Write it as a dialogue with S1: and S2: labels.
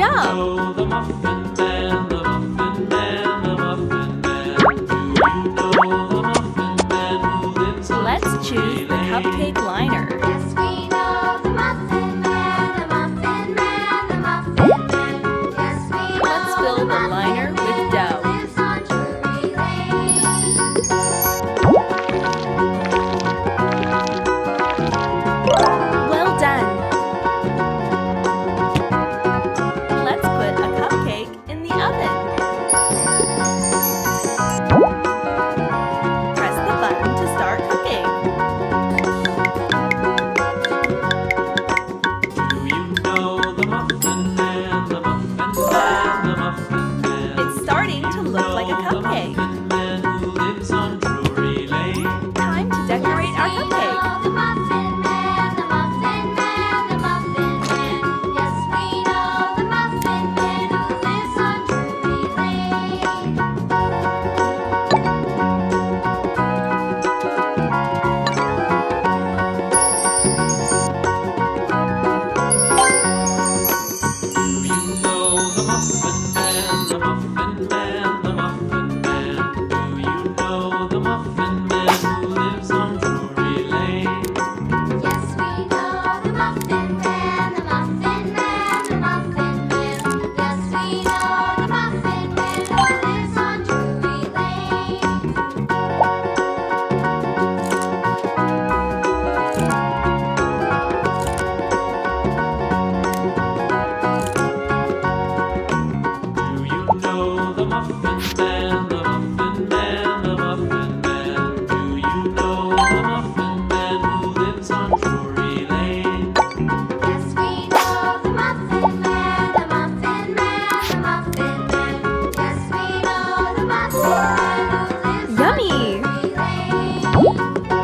S1: job!
S2: know the Muffin Man, the Muffin Man, the Muffin Man? Do you know the Muffin Man who lives on
S1: Let's
S2: Drury
S1: choose the
S2: Lane?
S1: cupcake liner.
S3: Yes, we know the Muffin Man, the Muffin Man, the Muffin Man. Yes, we know
S1: Let's fill the
S3: Muffin
S1: liner with
S3: Man
S1: dough.
S3: who lives on Drury Lane.
S1: Well done! Let's put a cupcake in the oven. Press the button to start cooking.
S2: Do you know the Muffin Man, the Muffin Man, the Muffin Man?
S1: It's starting to look like a
S2: The
S1: cupcake.
S2: Muffin Man who lives on Drury Lane.
S1: Time to decorate our cupcake.
S3: The Muffin Man, the Muffin Man, the Muffin Man. Yes, we know the Muffin Man who lives on Drury Lane.
S2: Do you know the Muffin Man, the Muffin Man, the Muffin Man? Do you know the Muffin Man who lives on Drury Lane?
S3: Yes, we know the Muffin Man, the Muffin Man, the Muffin Man. Yes, we know the Muffin Man who lives on Drury Lane.
S2: Do you know the Muffin Man, the Muffin Man, the Muffin Man? Do you know the Muffin Man who lives on Drury Lane?
S3: Yes, we know the Muffin Man, the Muffin Man, the Muffin Man. Yes, we know the Muffin Man.